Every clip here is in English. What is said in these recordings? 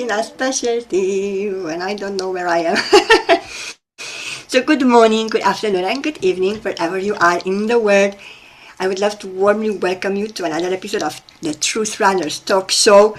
in a specialty when I don't know where I am. So good morning, good afternoon, and good evening, wherever you are in the world. I would love to warmly welcome you to another episode of the Truth Runners Talk Show.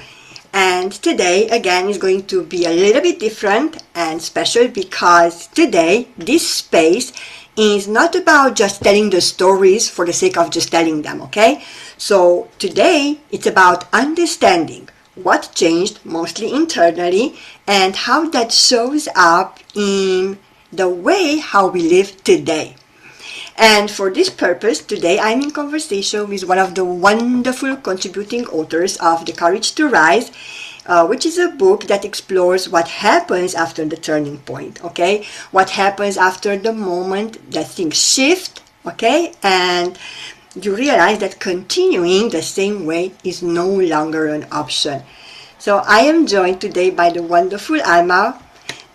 And today, again, is going to be a little bit different and special because today, this space is not about just telling the stories for the sake of just telling them, okay? So today, it's about understanding what changed mostly internally and how that shows up in the way how we live today. And for this purpose, today I'm in conversation with one of the wonderful contributing authors of The Courage to Rise, which is a book that explores what happens after the turning point, okay? What happens after the moment that things shift, okay? And you realize that continuing the same way is no longer an option. So I am joined today by the wonderful Alma.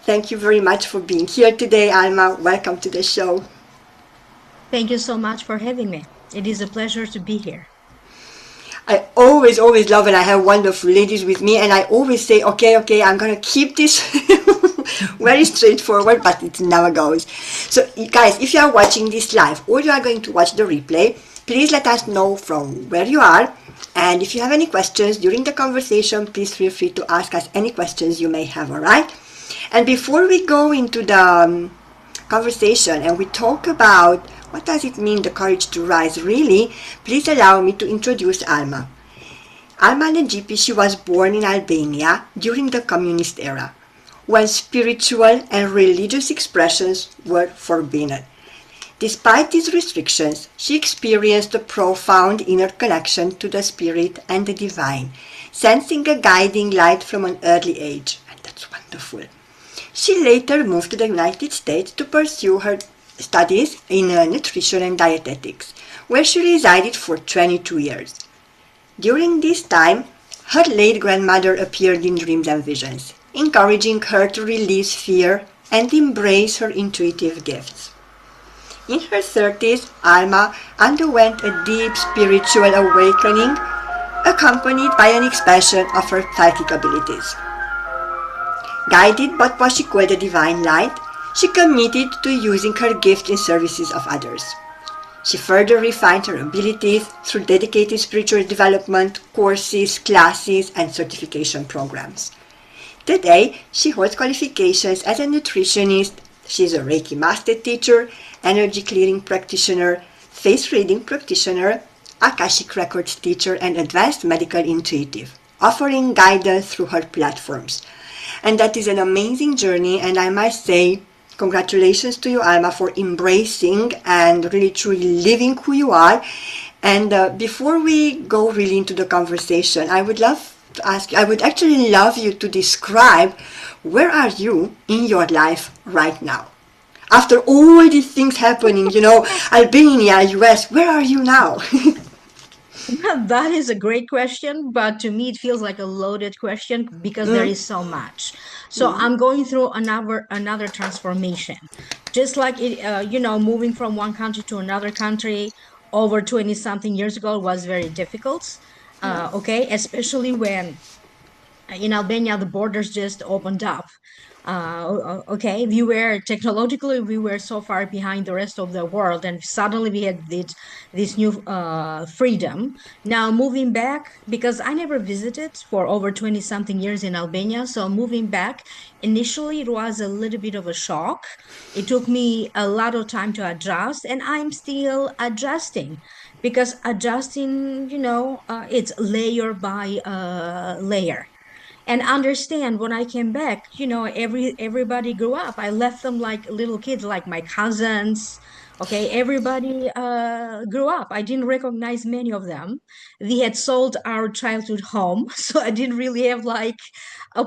Thank you very much for being here today, Alma. Welcome to the show. Thank you so much for having me. It is a pleasure to be here. I always love when I have wonderful ladies with me, and I always say, okay, I'm gonna keep this very straightforward, but it never goes. So, guys, if you are watching this live or you are going to watch the replay, please let us know from where you are. And if you have any questions during the conversation, please feel free to ask us any questions you may have, alright? And before we go into the conversation and we talk about what does it mean, the courage to rise, really, please allow me to introduce Alma. Alma Nexhipi, she was born in Albania during the communist era, when spiritual and religious expressions were forbidden. Despite these restrictions, she experienced a profound inner connection to the spirit and the divine, sensing a guiding light from an early age. And that's wonderful. She later moved to the United States to pursue her studies in Nutrition and Dietetics, where she resided for 22 years. During this time, her late grandmother appeared in dreams and visions, encouraging her to release fear and embrace her intuitive gifts. In her 30s, Alma underwent a deep spiritual awakening, accompanied by an expansion of her psychic abilities. Guided by what she called the divine light, she committed to using her gift in services of others. She further refined her abilities through dedicated spiritual development, courses, classes, and certification programs. Today, she holds qualifications as a nutritionist. She is a Reiki master teacher, energy clearing practitioner, face reading practitioner, Akashic records teacher, and advanced medical intuitive, offering guidance through her platforms. And that is an amazing journey, and I must say, congratulations to you, Alma, for embracing and really truly living who you are. And before we go really into the conversation, I would love to ask you, I would actually love you to describe where are you in your life right now? After all these things happening, Albania, US, where are you now? That is a great question, but to me it feels like a loaded question because there is so much. So I'm going through another transformation, just like moving from one country to another country over 20 something years ago was very difficult. Yes. Okay, especially when in Albania the borders just opened up. Okay, we were so far behind the rest of the world, and suddenly we had this new freedom. Now moving back, because I never visited for over 20 something years in Albania, so moving back initially it was a little bit of a shock. It took me a lot of time to adjust, and I'm still adjusting because adjusting, it's layer by layer. And understand, when I came back, everybody grew up. I left them like little kids, like my cousins. Okay, everybody grew up. I didn't recognize many of them. We had sold our childhood home, so I didn't really have like a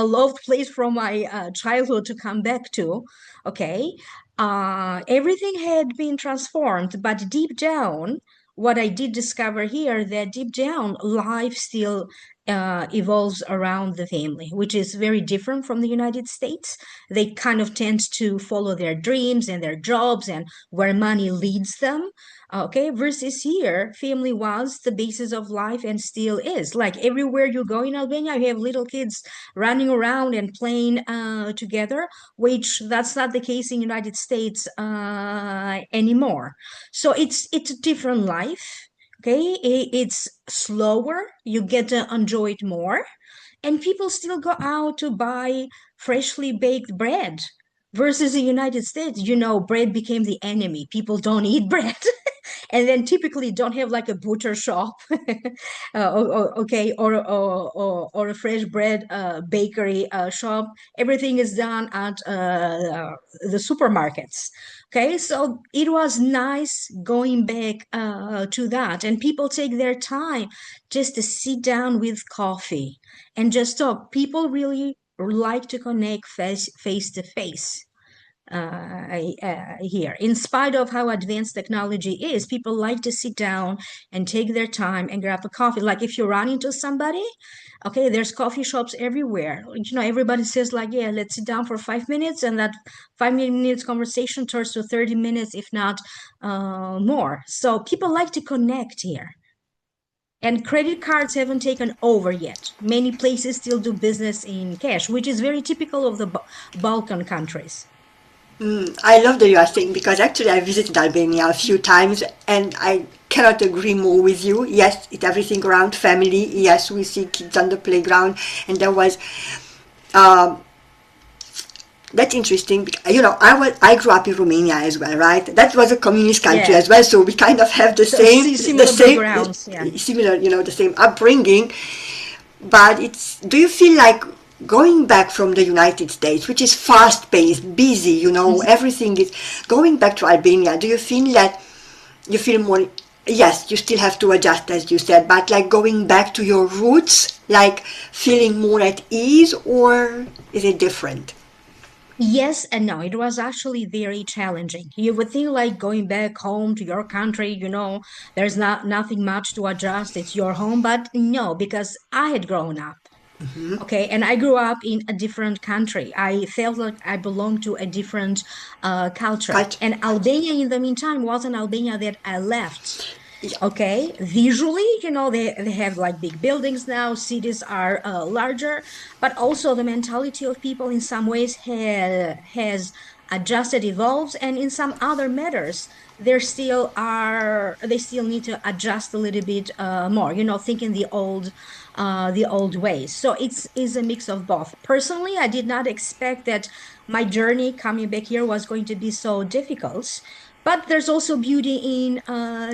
loved place from my childhood to come back to. Okay, everything had been transformed, but deep down, what I did discover here, that deep down life still evolves around the family, which is very different from the United States. They kind of tend to follow their dreams and their jobs and where money leads them. Okay, versus here, family was the basis of life and still is. Like everywhere you go in Albania, you have little kids running around and playing together, which that's not the case in United States anymore. So it's a different life. Okay, it's slower, you get to enjoy it more, and people still go out to buy freshly baked bread. Versus the United States, bread became the enemy. People don't eat bread. And then typically don't have like a butcher shop, okay, or a fresh bread bakery shop. Everything is done at the supermarkets. Okay, so it was nice going back to that, and people take their time just to sit down with coffee and just talk. People really like to connect face to face here. In spite of how advanced technology is, people like to sit down and take their time and grab a coffee. Like if you run into somebody, okay, there's coffee shops everywhere. Everybody says like, yeah, let's sit down for 5 minutes, and that 5 minutes conversation turns to 30 minutes, if not more. So people like to connect here. And credit cards haven't taken over yet. Many places still do business in cash, which is very typical of the Balkan countries. I love that you are saying, because actually I visited Albania a few times and I cannot agree more with you. Yes, it's everything around family. Yes, we see kids on the playground, and there was that's interesting. I grew up in Romania as well, right? That was a communist country as well, so we kind of have the same backgrounds, similar, the same upbringing. But do you feel like going back from the United States, which is fast-paced, busy, everything is going back to Albania? Do you feel that you feel more? Yes, you still have to adjust, as you said, but like going back to your roots, like feeling more at ease, or is it different? Yes and no. It was actually very challenging. You would think like going back home to your country, there's nothing much to adjust. It's your home, but no, because I had grown up. Okay, and I grew up in a different country. I felt like I belonged to a different culture. And Albania, in the meantime, wasn't Albania that I left. Yeah. Okay, visually, they have like big buildings now, cities are larger, but also the mentality of people in some ways has adjusted, evolves, and in some other matters, they still need to adjust a little bit more, thinking the old ways. So it's a mix of both. Personally, I did not expect that my journey coming back here was going to be so difficult. But there's also beauty in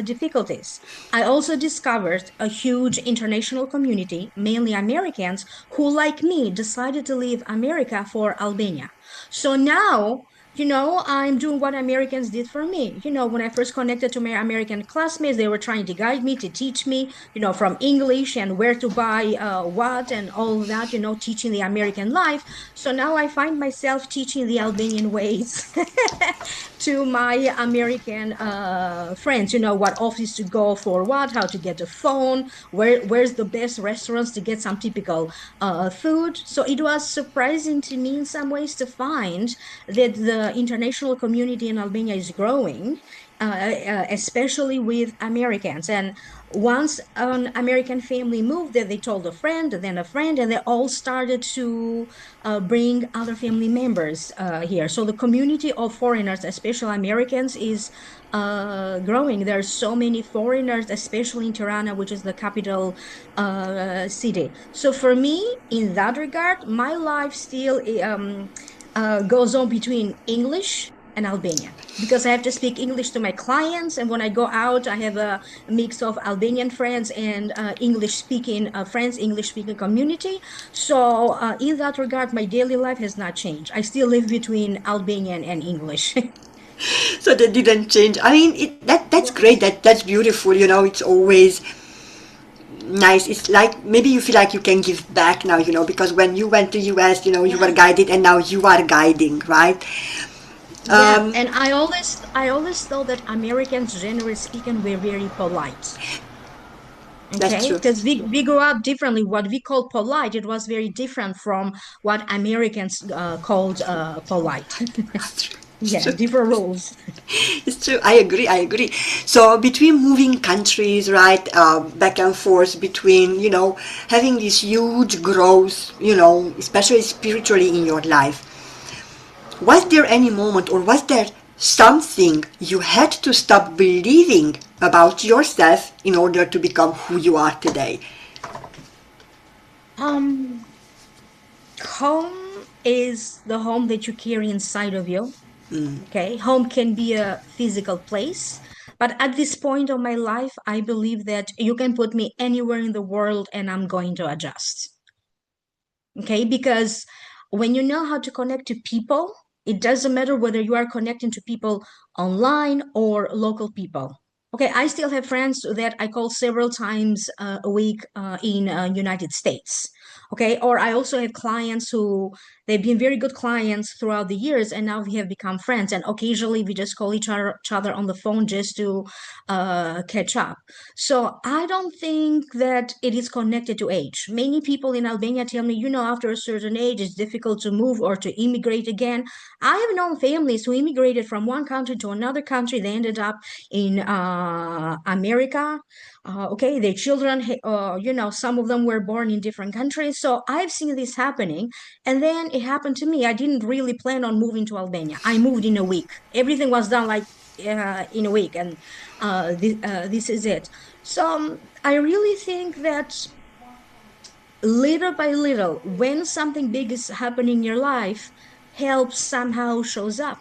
difficulties. I also discovered a huge international community, mainly Americans, who, like me, decided to leave America for Albania. So now, I'm doing what Americans did for me. When I first connected to my American classmates, they were trying to guide me, to teach me, from English and where to buy what and all that, teaching the American life. So now I find myself teaching the Albanian ways to my American friends, what office to go for what, how to get a phone, where's the best restaurants to get some typical food. So it was surprising to me in some ways to find that the international community in Albania is growing, especially with Americans. And once an American family moved there, they told a friend, then a friend, and they all started to bring other family members here. So the community of foreigners, especially Americans, is growing. There are so many foreigners, especially in Tirana, which is the capital city. So for me, in that regard, my life still goes on between English and Albanian, because I have to speak English to my clients, and when I go out, I have a mix of Albanian friends and English-speaking friends, English-speaking community. So in that regard, my daily life has not changed. I still live between Albanian and English. So that didn't change. I mean, that's great. That's beautiful. It's always nice. It's like maybe you feel like you can give back now. Because when you went to US, you were guided, and now you are guiding, right? Yeah, and I always thought that Americans, generally speaking, were very polite. That's Okay, true. because we grew up differently. What we call polite, it was very different from what Americans called polite. It's Yeah, true. different rules. It's true. I agree. I agree. So between moving countries, right, back and forth, between having this huge growth, especially spiritually in your life, was there any moment, or was there something you had to stop believing about yourself in order to become who you are today? Um, Home is the home that you carry inside of you. Okay, home can be a physical place, but at this point of my life, I believe that you can put me anywhere in the world and I'm going to adjust. Okay, because when you know how to connect to people, it doesn't matter whether you are connecting to people online or local people. Okay, I still have friends that I call several times a week in United States. Okay, or I also have clients who they've been very good clients throughout the years, and now we have become friends. And occasionally we just call each other on the phone just to catch up. So I don't think that it is connected to age. Many people in Albania tell me, after a certain age, it's difficult to move or to immigrate again. I have known families who immigrated from one country to another country. They ended up in America. Okay, their children, some of them were born in different countries. So I've seen this happening. And then it happened to me. I didn't really plan on moving to Albania. I moved in a week. Everything was done like in a week. And this is it. So I really think that little by little, when something big is happening in your life, help somehow shows up.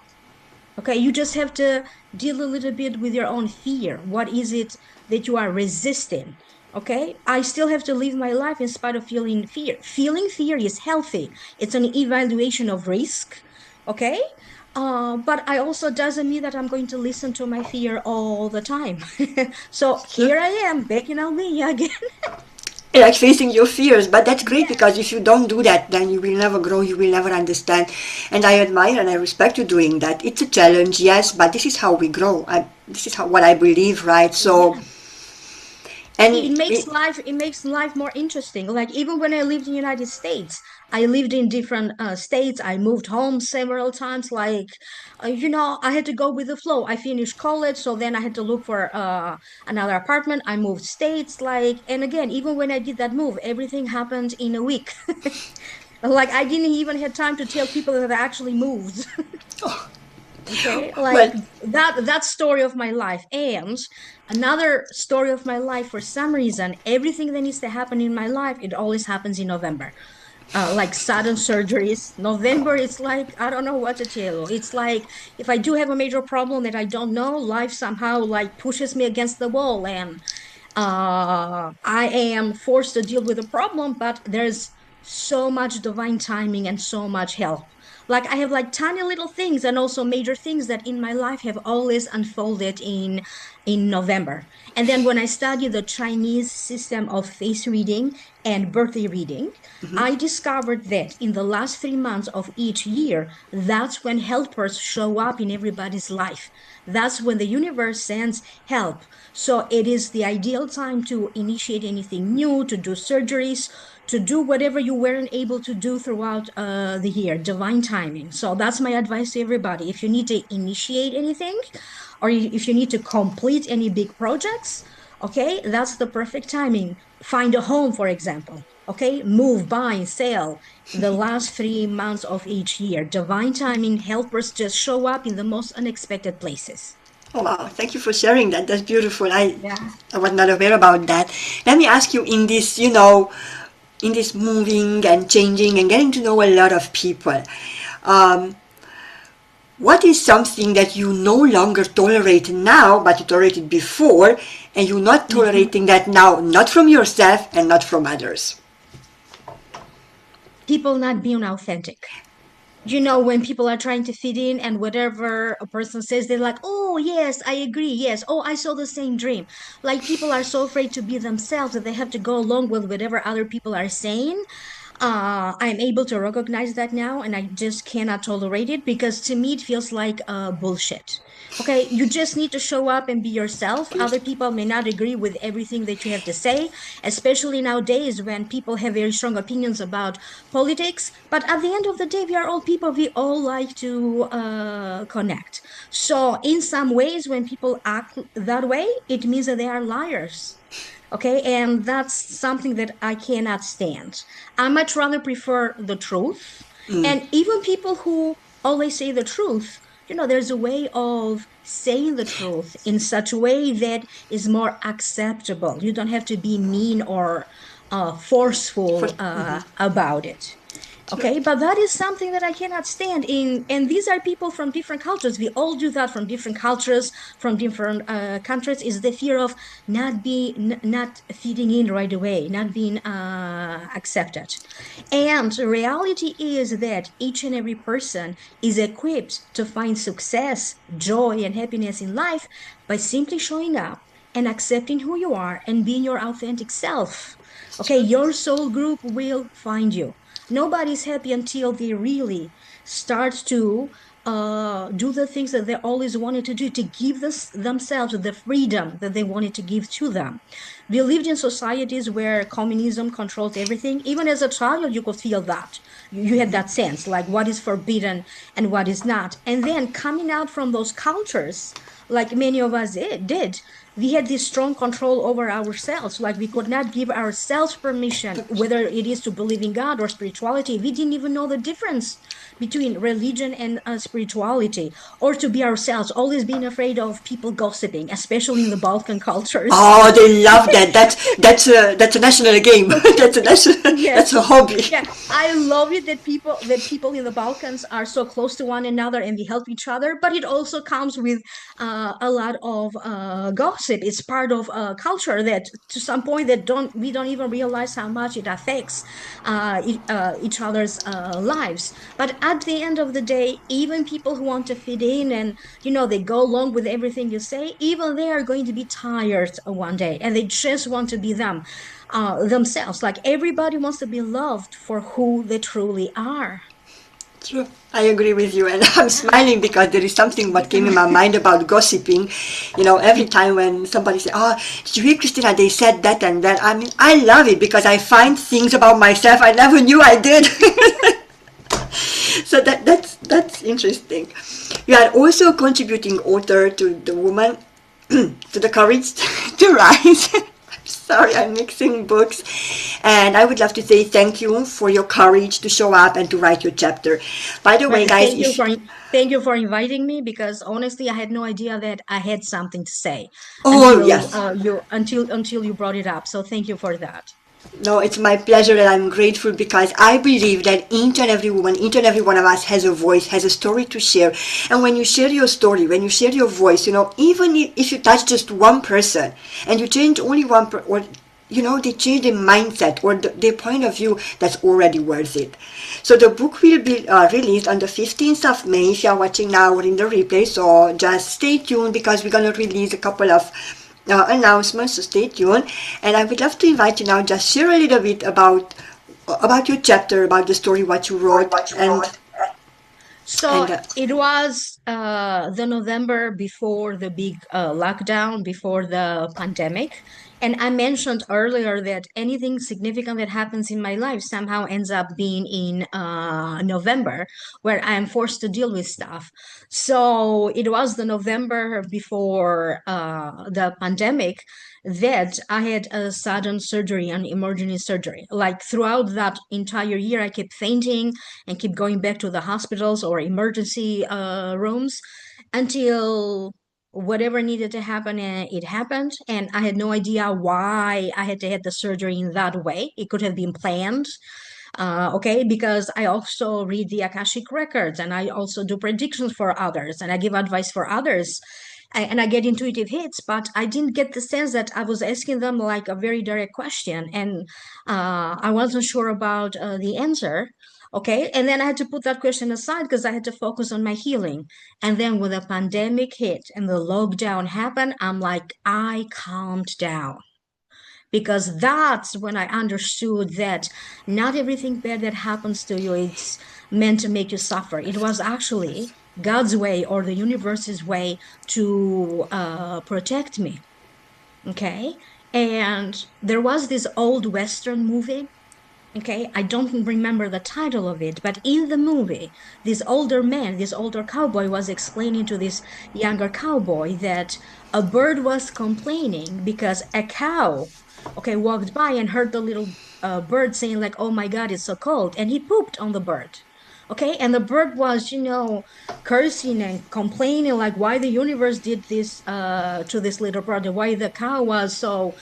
Okay, you just have to deal a little bit with your own fear. What is it that you are resisting? Okay, I still have to live my life in spite of feeling fear. Feeling fear is healthy. It's an evaluation of risk. Okay, but I also doesn't mean that I'm going to listen to my fear all the time. So here I am back in Albania again. Like facing your fears, but that's great, Yes. because if you don't do that, then you will never grow, you will never understand. And I admire and I respect you doing that. It's a challenge, yes, but this is how we grow. This is what I believe, right? So, Yeah. and It makes life more interesting. Like even when I lived in United States, I lived in different states. I moved home several times. Like I had to go with the flow. I finished college, so then I had to look for another apartment. I moved states. Like, and again, even when I did that move, everything happened in a week. Like I didn't even have time to tell people that I actually moved. oh, Okay, like well, that story of my life. And another story of my life, for some reason, everything that needs to happen in my life, it always happens in November. Like sudden surgeries. November, it's like I don't know what to tell you. It's like if I do have a major problem that I don't know, life somehow like pushes me against the wall, and I am forced to deal with a problem, but there's so much divine timing and so much help. Like I have like tiny little things and also major things that in my life have always unfolded in November. And then when I study the Chinese system of face reading and birthday reading, I discovered that in the last 3 months of each year, that's when helpers show up in everybody's life. That's when the universe sends help. So it is the ideal time to initiate anything new, to do surgeries, to do whatever you weren't able to do throughout the year. Divine timing. So that's my advice to everybody. If you need to initiate anything, or if you need to complete any big projects, okay, that's the perfect timing. Find a home, for example. Okay, move, buy, sell. The last 3 months of each year, divine timing helpers just show up in the most unexpected places. oh wow, thank you for sharing that. That's beautiful. Yeah. I was not aware about that. Let me ask you, in this, in this moving and changing and getting to know a lot of people, um, what is something that you no longer tolerate now, but you tolerated before, and you're not Mhm. tolerating that now, not from yourself and not from others? People not being authentic. When people are trying to fit in and whatever a person says, they're like, oh, yes, I agree. Yes. Oh, I saw the same dream. Like people are so afraid to be themselves that they have to go along with whatever other people are saying. I'm able to recognize that now, and I just cannot tolerate it because to me it feels like bullshit. Okay, you just need to show up and be yourself. Other people may not agree with everything that you have to say, especially nowadays when people have very strong opinions about politics. But at the end of the day, we are all people. We all like to connect. So, in some ways, when people act that way, it means that they are liars. Okay, and that's something that I cannot stand. I much rather prefer the truth. And even people who always say the truth, there's a way of saying the truth in such a way that is more acceptable. You don't have to be mean or For, forceful about it. true. Okay, but that is something that I cannot stand in. And these are people from different cultures. We all do that from different cultures, from different countries. Is the fear of not fitting in right away, not being accepted. And the reality is that each and every person is equipped to find success, joy, and happiness in life by simply showing up and accepting who you are and being your authentic self. It's Okay, true. your soul group will find you. Nobody's happy until they really start to do the things that they always wanted to do, to give themselves the freedom that they wanted to give to them. We lived in societies where communism controlled everything. Even as a child, you could feel that. You had that sense, like what is forbidden and what is not. And then coming out from those cultures, like many of us did, we had this strong control over ourselves. Like we could not give ourselves permission, whether it is to believe in God or spirituality. We didn't even know the difference between religion and spirituality, or to be ourselves, always being afraid of people gossiping, especially in the Balkan cultures. Oh, they love that. That's a national game. That's a Yes. hobby. Yeah, I love it that people in the Balkans are so close to one another and we help each other. But it also comes with a lot of gossip. It's part of culture that, to some point, that don't we don't even realize how much it affects each other's lives. But at the end of the day, even people who want to fit in and they go along with everything you say, even they are going to be tired one day, and they just want to be themselves. Like everybody wants to be loved for who they truly are. True. I agree with you, and I'm Yeah. smiling because there is something what came in my mind about gossiping. Every time when somebody say, "Oh, did you hear, Christina? They said that and that." I mean, I love it because I find things about myself I never knew I did. So that's interesting. You are also a contributing author to the woman to the courage to rise. Sorry, I'm mixing books. And I would love to say thank you for your courage to show up and to write your chapter. By the way, Well, guys, if thank you for inviting me, because honestly I had no idea that I had something to say oh until yes, you brought it up. So thank you for that. no, it's my pleasure and I'm grateful because I believe that each and every woman, each and every one of us has a voice, has a story to share. And when you share your story, when you share your voice, even if you touch just one person and you change only one or they change their mindset or their point of view, that's already worth it. So the book will be released on the 15th of May if you are watching now or in the replay. So just stay tuned because we're going to release a couple of announcements, so stay tuned. And I would love to invite you now, just share a little bit about your chapter, about the story, what you wrote, So and it was the November before the big lockdown, before the pandemic. And I mentioned earlier that anything significant that happens in my life somehow ends up being in November, where I am forced to deal with stuff. So it was the November before the pandemic that I had a sudden surgery, an emergency surgery. Like throughout that entire year, I kept fainting and keep going back to the hospitals or emergency rooms until whatever needed to happen, it happened. And I had no idea why I had to have the surgery in that way. It could have been planned. Okay, because I also read the Akashic records and I also do predictions for others and I give advice for others, and I get intuitive hits, but I didn't get the sense that I was asking them like a very direct question, and I wasn't sure about the answer. Okay, and then I had to put that question aside because I had to focus on my healing. And then when the pandemic hit and the lockdown happened, I'm like, I calmed down because that's when I understood that not everything bad that happens to you, it's meant to make you suffer. It was actually God's way or the universe's way to protect me. Okay. And there was this old Western movie. Okay, I don't remember the title of it, but in the movie, this older man, this older cowboy was explaining to this younger cowboy that a bird was complaining because a cow, okay, walked by and heard the little bird saying like, "Oh my God, it's so cold," and he pooped on the bird. Okay, and the bird was, cursing and complaining like why the universe did this to this little bird, why the cow was so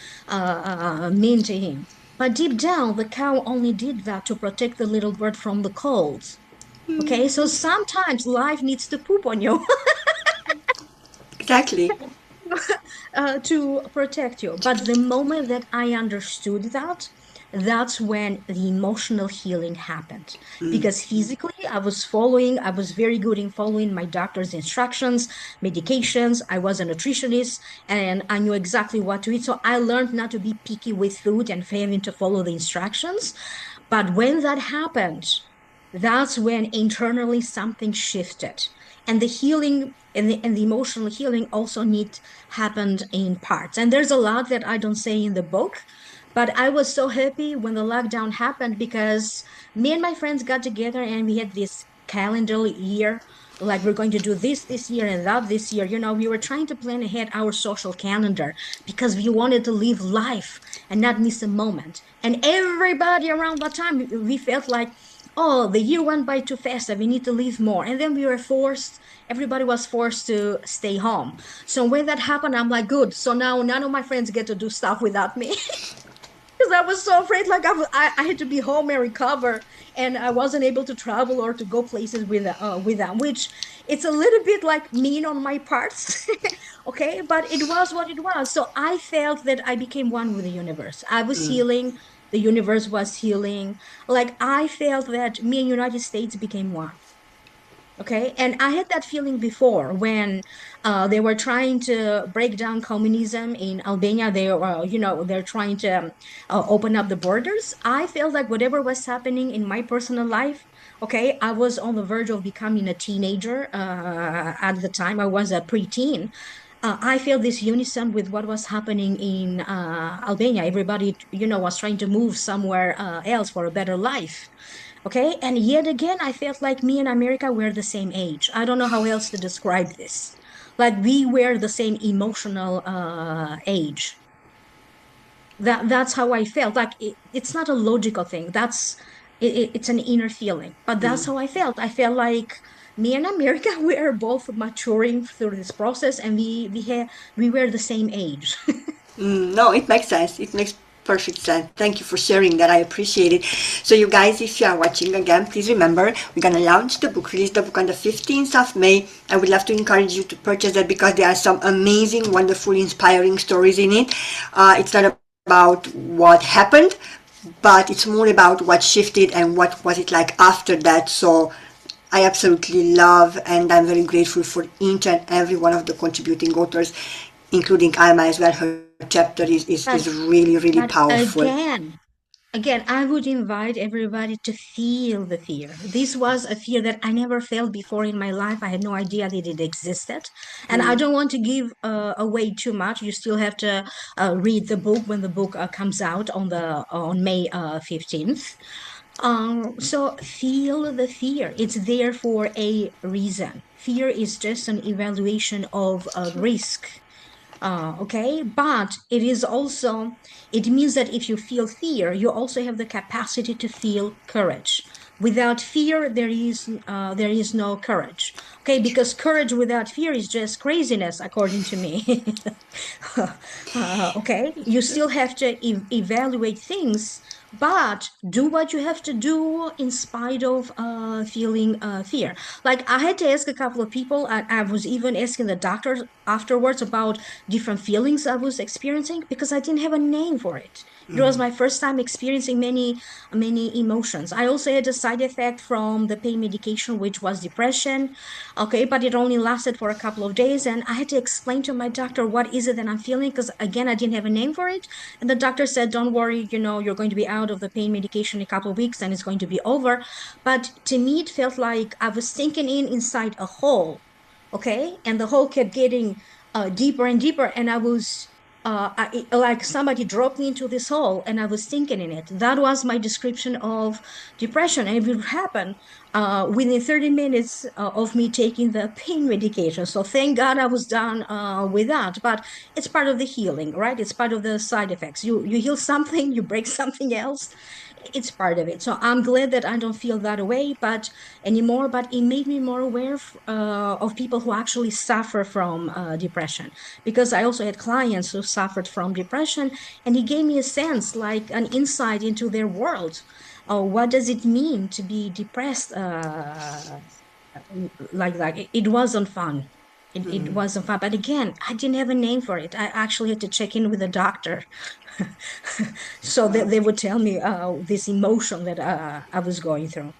mean to him. But deep down, the cow only did that to protect the little bird from the cold. Okay, so sometimes life needs to poop on you Exactly. to protect you. But the moment that I understood that, that's when the emotional healing happened. Because physically, I was very good in following my doctor's instructions, medications. I was a nutritionist and I knew exactly what to eat. So I learned not to be picky with food and having to follow the instructions. But when that happened, that's when internally something shifted, and the healing and the emotional healing also need happened in parts. And there's a lot that I don't say in the book, but I was so happy when the lockdown happened because me and my friends got together and we had this calendar year, like we're going to do this year and that this year. We were trying to plan ahead our social calendar because we wanted to live life and not miss a moment. And everybody around that time, we felt like, oh, the year went by too fast and we need to live more. And then everybody was forced to stay home. So when that happened, I'm like, good. So now none of my friends get to do stuff without me. Because I was so afraid, like I had to be home and recover, and I wasn't able to travel or to go places with them, which it's a little bit like mean on my parts, okay? But it was what it was. So I felt that I became one with the universe. I was healing, the universe was healing. Like I felt that me and United States became one. Okay, and I had that feeling before when they were trying to break down communism in Albania. They're trying to open up the borders. I felt like whatever was happening in my personal life, okay, I was on the verge of becoming a teenager. At the time, I was a preteen. I feel this unison with what was happening in Albania. Everybody, was trying to move somewhere else for a better life. Okay. And yet again, I felt like me and America were the same age. I don't know how else to describe this. Like we were the same emotional age. That's how I felt. Like it's not a logical thing. It's an inner feeling. But that's how I felt. I felt like me and America were both maturing through this process, and we were the same age. No, it makes sense. It makes perfect sense. Thank you for sharing that. I appreciate it. So, you guys, if you are watching again, please remember we're gonna launch the book, release the book on the 15th of May. I would love to encourage you to purchase that because there are some amazing, wonderful, inspiring stories in it. It's not about what happened, but it's more about what shifted and what was it like after that. So I absolutely love and I'm very grateful for each and every one of the contributing authors, including Alma as well. Her chapter is But really, really but powerful. again, I would invite everybody to feel the fear. This was a fear that I never felt before in my life. I had no idea that it existed. And I don't want to give away too much. You still have to read the book when the book comes out on May 15th. So feel the fear. It's there for a reason. Fear is just an evaluation of a risk. Okay, but it means that if you feel fear, you also have the capacity to feel courage. Without fear, there is no courage. Okay, because courage without fear is just craziness, according to me. Okay, you still have to evaluate things but do what you have to do in spite of feeling fear. Like I had to ask a couple of people, and I was even asking the doctors afterwards about different feelings I was experiencing because I didn't have a name for it. It was my first time experiencing many emotions. I also had a side effect from the pain medication, which was depression. Okay, but it only lasted for a couple of days, and I had to explain to my doctor what is it that I'm feeling because again I didn't have a name for it. And the doctor said, "Don't worry, you're going to be out of the pain medication in a couple of weeks, and it's going to be over." But to me, it felt like I was sinking inside a hole. Okay, and the hole kept getting deeper and deeper, and I was like somebody dropped me into this hole and I was sinking in it. That was my description of depression. And it would happen within 30 minutes of me taking the pain medication. So thank God I was done with that. But it's part of the healing, right? It's part of the side effects. You heal something, you break something else. It's part of it. So I'm glad that I don't feel that way, but anymore. But it made me more aware of people who actually suffer from depression, because I also had clients who suffered from depression, and it gave me a sense, like an insight into their world. What does it mean to be depressed like that? It wasn't fun. It wasn't fun. But again, I didn't have a name for it. I actually had to check in with a doctor so that they would tell me this emotion that I was going through.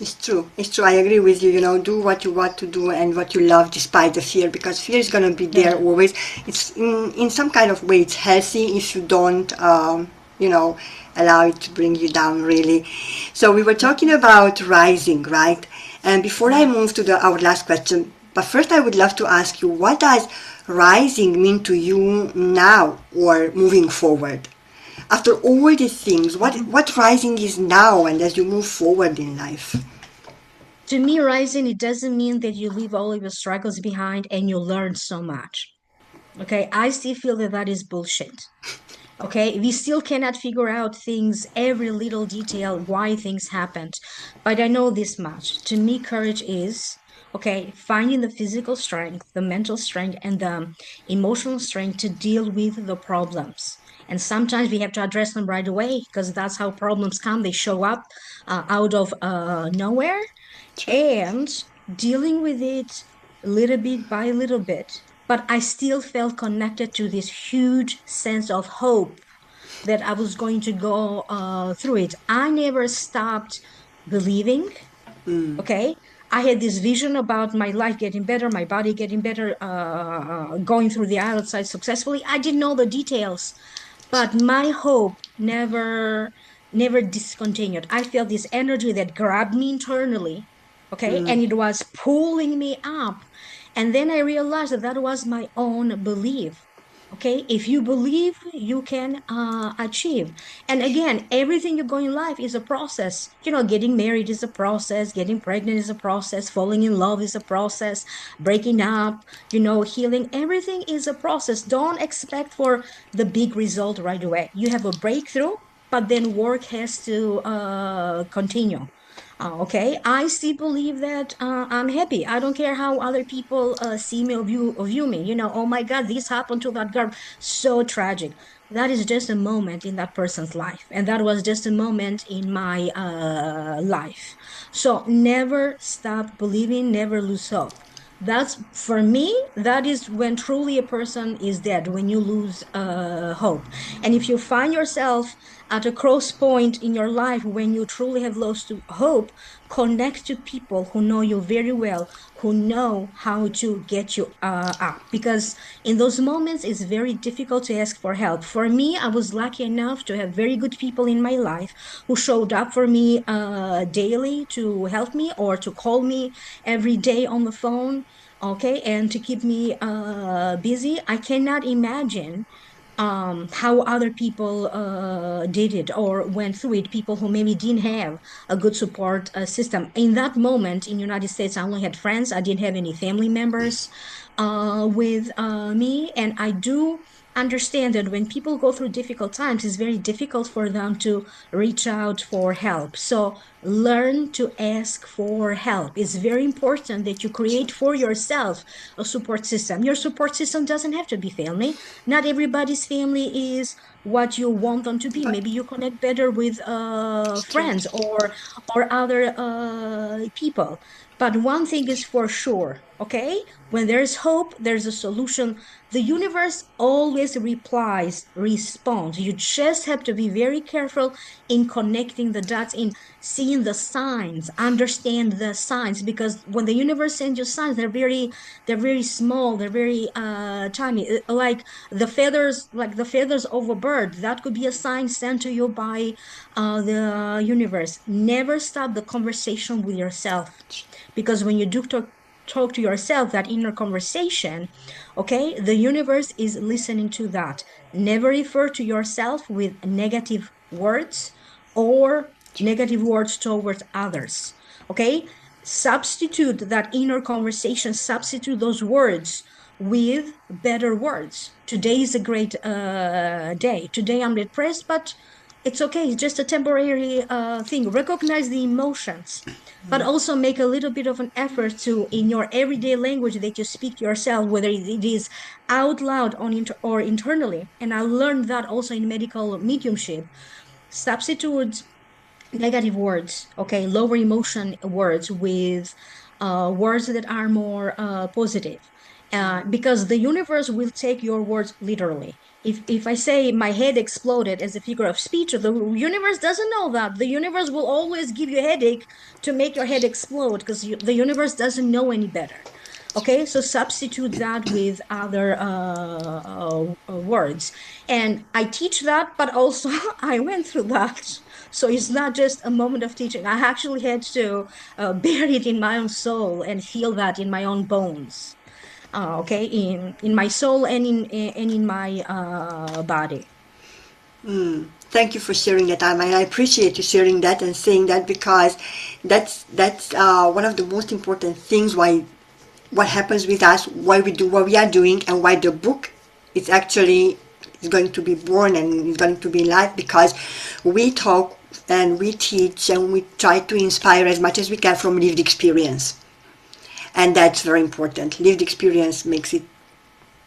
It's true. It's true. I agree with you. Do what you want to do and what you love despite the fear, because fear is going to be there Yeah. always. It's in some kind of way, it's healthy if you don't, you know, allow it to bring you down, really. So we were talking about rising, right? And before I move to our last question, but first I would love to ask you, what does rising mean to you now or moving forward? After all these things, what rising is now and as you move forward in life? To me, rising, it doesn't mean that you leave all of your struggles behind and you learn so much. Okay, I still feel that that is bullshit. Okay, we still cannot figure out things, every little detail, why things happened. But I know this much. To me, courage is, okay, finding the physical strength, the mental strength, and the emotional strength to deal with the problems. And sometimes we have to address them right away because that's how problems come. They show up out of nowhere, True. and dealing with it little bit by little bit. But I still felt connected to this huge sense of hope that I was going to go through it. I never stopped believing. Okay. I had this vision about my life getting better, my body getting better, going through the outside successfully. I didn't know the details, but my hope never discontinued. I felt this energy that grabbed me internally, okay, and it was pulling me up. And then I realized that that was my own belief. Okay, if you believe, you can achieve. And again, everything you go in life is a process. Getting married is a process, getting pregnant is a process, falling in love is a process, breaking up, healing. Everything is a process. Don't expect for the big result right away. You have a breakthrough, but then work has to continue. Okay, I still believe that I'm happy. I don't care how other people see me or view me. Oh my God, this happened to that girl. So tragic. That is just a moment in that person's life, and that was just a moment in my life. So never stop believing, never lose hope. That's for me, that is when truly a person is dead, when you lose hope. And if you find yourself at a cross point in your life when you truly have lost hope, connect to people who know you very well, who know how to get you up. Because in those moments, it's very difficult to ask for help. For me, I was lucky enough to have very good people in my life who showed up for me daily to help me or to call me every day on the phone, okay, and to keep me busy. I cannot imagine how other people did it or went through it, people who maybe didn't have a good support system. In that moment in United States, I only had friends. I didn't have any family members with me. And I do understand that when people go through difficult times, it's very difficult for them to reach out for help. So learn to ask for help. It's very important that you create for yourself a support system. Your support system doesn't have to be family. Not everybody's family is what you want them to be. But Maybe you connect better with it's true. friends or other people. But one thing is for sure, okay? When there's hope, there's a solution. The universe always responds. You just have to be very careful in connecting the dots, in seeing the signs, understand the signs, because when the universe sends you signs, they're very small, they're very tiny, like the feathers of a bird. That could be a sign sent to you by the universe. Never stop the conversation with yourself, because when you do talk to yourself, that inner conversation, okay, the universe is listening to that. Never refer to yourself with negative words or negative words towards others, okay? Substitute that inner conversation, substitute those words with better words. Today is a great day. Today I'm depressed, but it's okay. It's just a temporary thing. Recognize the emotions, but also make a little bit of an effort to, in your everyday language that you speak to yourself, whether it is out loud or internally. And I learned that also in medical mediumship. Substitute negative words, okay, lower emotion words with words that are more positive, because the universe will take your words literally. If I say my head exploded as a figure of speech, the universe doesn't know that. The universe will always give you a headache to make your head explode, because the universe doesn't know any better. Okay, so substitute that with other words. And I teach that, but also I went through that. So it's not just a moment of teaching. I actually had to bury it in my own soul and feel that in my own bones. Okay, in my soul and in my body. Thank you for sharing that, Alma, and I appreciate you sharing that and saying that, because that's one of the most important things. Why what happens with us, why we do what we are doing, and why the book is actually is going to be born and is going to be live, because we talk and we teach and we try to inspire as much as we can from lived experience, and that's very important. Lived experience makes it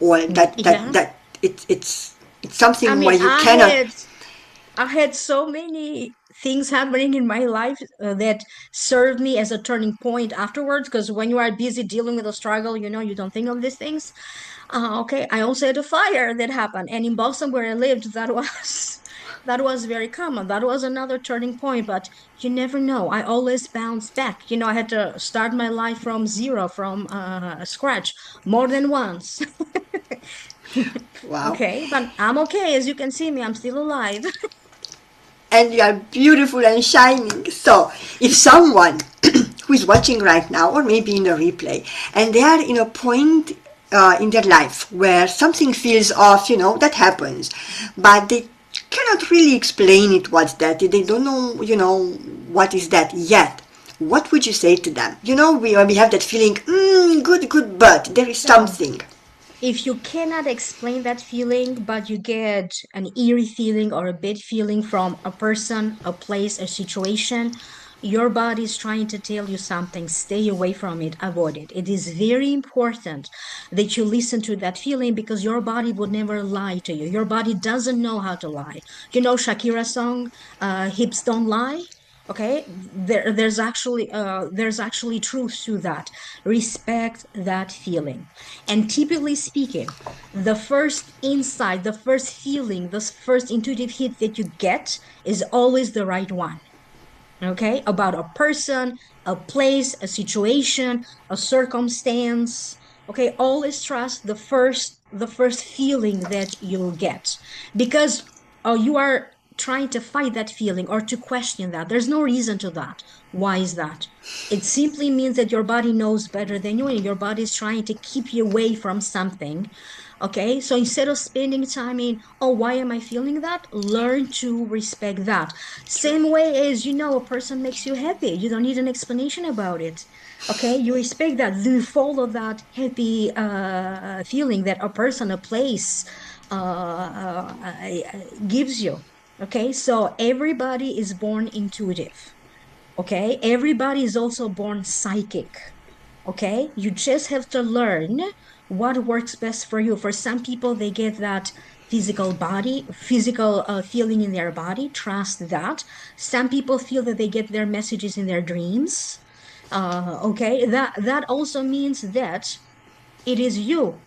all that Yeah. it's something I where mean, you cannot. I had so many things happening in my life that served me as a turning point afterwards. Because when you are busy dealing with a struggle, you don't think of these things. Okay, I also had a fire that happened, and in Boston where I lived, that was that was very common. That was another turning point. But you never know. I always bounce back. I had to start my life from zero, from scratch, more than once. Wow. Okay, but I'm okay. As you can see me, I'm still alive. And you are beautiful and shining. So, if someone who is watching right now, or maybe in a replay, and they are in a point in their life where something feels off, that happens, but they cannot really explain it, what's that? They don't know, what is that yet. What would you say to them? We have that feeling, good, good, but there is So, something. if you cannot explain that feeling, but you get an eerie feeling or a bad feeling from a person, a place, a situation, your body is trying to tell you something. Stay away from it, avoid it. It is very important that you listen to that feeling, because your body would never lie to you. Your body doesn't know how to lie. Shakira's song, Hips Don't Lie? Okay, there's actually truth to that. Respect that feeling. And typically speaking, the first insight, the first feeling, the first intuitive hit that you get is always the right one. Okay, about a person, a place, a situation, a circumstance. Okay, always trust the first feeling that you'll get, because you are trying to fight that feeling or to question that. There's no reason to that. Why is that? It simply means that your body knows better than you, and your body is trying to keep you away from something. Okay, so instead of spending time in, oh, why am I feeling that? Learn to respect that. Same way as, a person makes you happy. You don't need an explanation about it. Okay, you respect that. You follow that happy feeling that a person, a place, gives you. Okay, so everybody is born intuitive. Okay, everybody is also born psychic. Okay, you just have to learn what works best for you. For some people, they get that physical feeling in their body. Trust that. Some people feel that they get their messages in their dreams. Okay, that also means that it is you.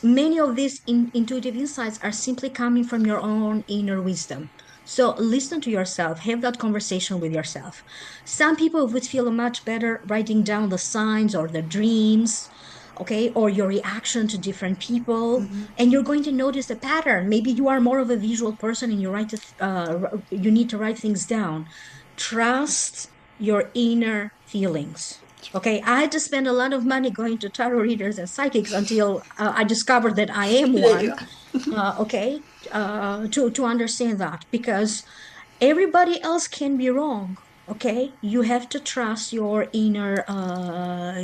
Many of these intuitive insights are simply coming from your own inner wisdom. So listen to yourself, have that conversation with yourself. Some people would feel much better writing down the signs or the dreams, okay, or your reaction to different people, and you're going to notice a pattern. Maybe you are more of a visual person and you need to write things down. Trust your inner feelings. Okay, I had to spend a lot of money going to tarot readers and psychics until I discovered that I am There you one. are. Okay, to understand that, because everybody else can be wrong. Okay, you have to trust your inner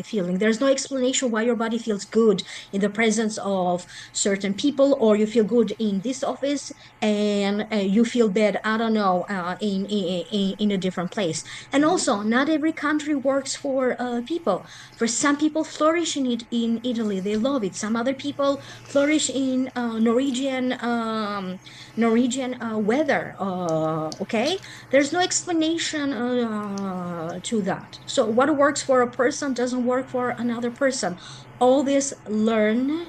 feeling. There's no explanation why your body feels good in the presence of certain people, or you feel good in this office and you feel bad, I don't know, in a different place. And also, not every country works for people. For some people, flourish in it in Italy, they love it. Some other people flourish in Norwegian weather. Okay, there's no explanation to that. So what works for a person doesn't work for another person. Always learn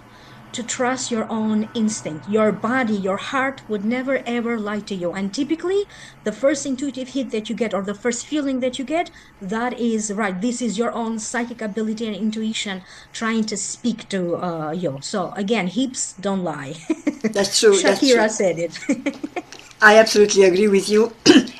to trust your own instinct. Your body, your heart would never ever lie to you. And typically, the first intuitive hit that you get, or the first feeling that you get, that is right. This is your own psychic ability and intuition trying to speak to you. So again, hips don't lie. That's true. That's true. Shakira said it. I absolutely agree with you.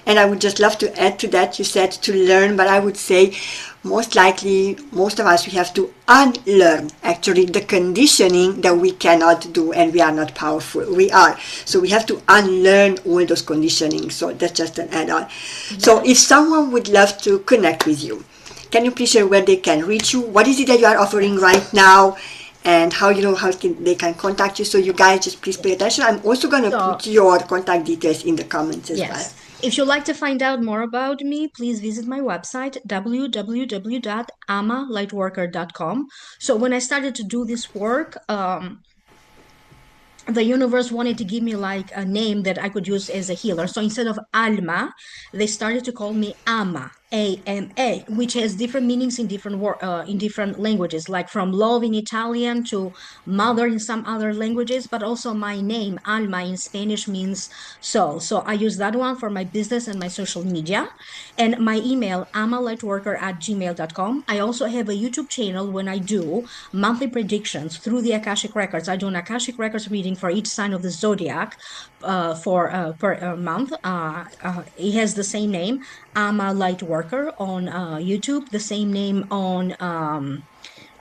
And I would just love to add to that. You said to learn, but I would say most likely, most of us, we have to unlearn actually the conditioning that we cannot do and we are not powerful. We are. So we have to unlearn all those conditioning. So that's just an add on. So if someone would love to connect with you, can you please share where they can reach you? What is it that you are offering right now? And how they can contact you. So you guys just please pay attention. I'm also going to So, put your contact details in the comments as well. yes. If you'd like to find out more about me, please visit my website, www.amalightworker.com. So when I started to do this work, the universe wanted to give me like a name that I could use as a healer. So instead of Alma, they started to call me Ama, AMA, which has different meanings in different languages, like from love in Italian to mother in some other languages, but also my name, Alma, in Spanish means soul. So I use that one for my business and my social media. And my email, amalightworker@gmail.com. I also have a YouTube channel when I do monthly predictions through the Akashic Records. I do an Akashic Records reading for each sign of the zodiac per month. It has the same name, Ama Light Worker on YouTube, the same name on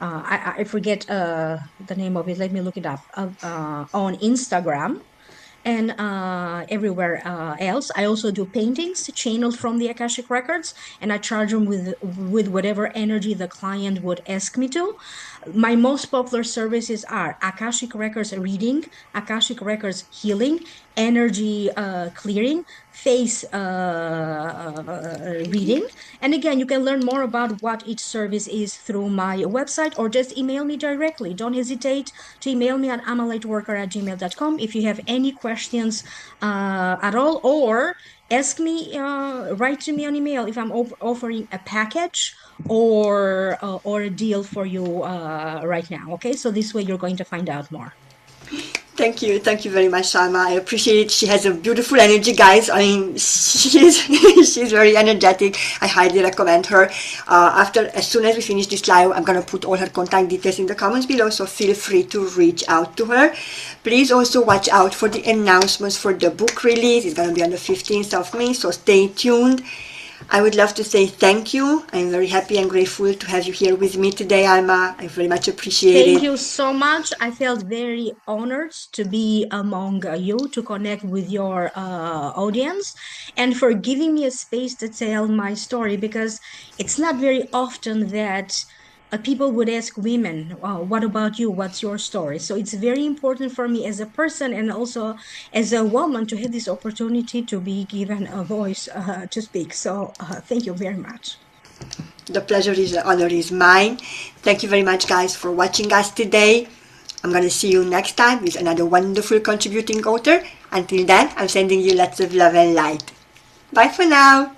I forget the name of it. Let me look it up. On Instagram and everywhere else. I also do paintings channeled from the Akashic Records, and I charge them with whatever energy the client would ask me to. My most popular services are Akashic Records reading, Akashic Records healing, energy clearing, face reading. And again, you can learn more about what each service is through my website, or just email me directly. Don't hesitate to email me at amalightworker@gmail.com if you have any questions at all, or ask me, write to me on email if I'm offering a package or a deal for you right now. Okay, so this way you're going to find out more. Thank you very much, Salma. I appreciate it. She has a beautiful energy, guys. I mean, she's she's very energetic. I highly recommend her. As soon as we finish this live, I'm gonna put all her contact details in the comments below. So feel free to reach out to her. Please also watch out for the announcements for the book release. It's gonna be on the 15th of May. So stay tuned. I would love to say thank you. I'm very happy and grateful to have you here with me today, Alma. I very much appreciate it. Thank you so much. I felt very honored to be among you, to connect with your audience, and for giving me a space to tell my story, because it's not very often that people would ask women, what about you? What's your story? So it's very important for me as a person and also as a woman to have this opportunity to be given a voice to speak. So thank you very much. The pleasure is, the honor is mine. Thank you very much, guys, for watching us today. I'm going to see you next time with another wonderful contributing author. Until then, I'm sending you lots of love and light. Bye for now.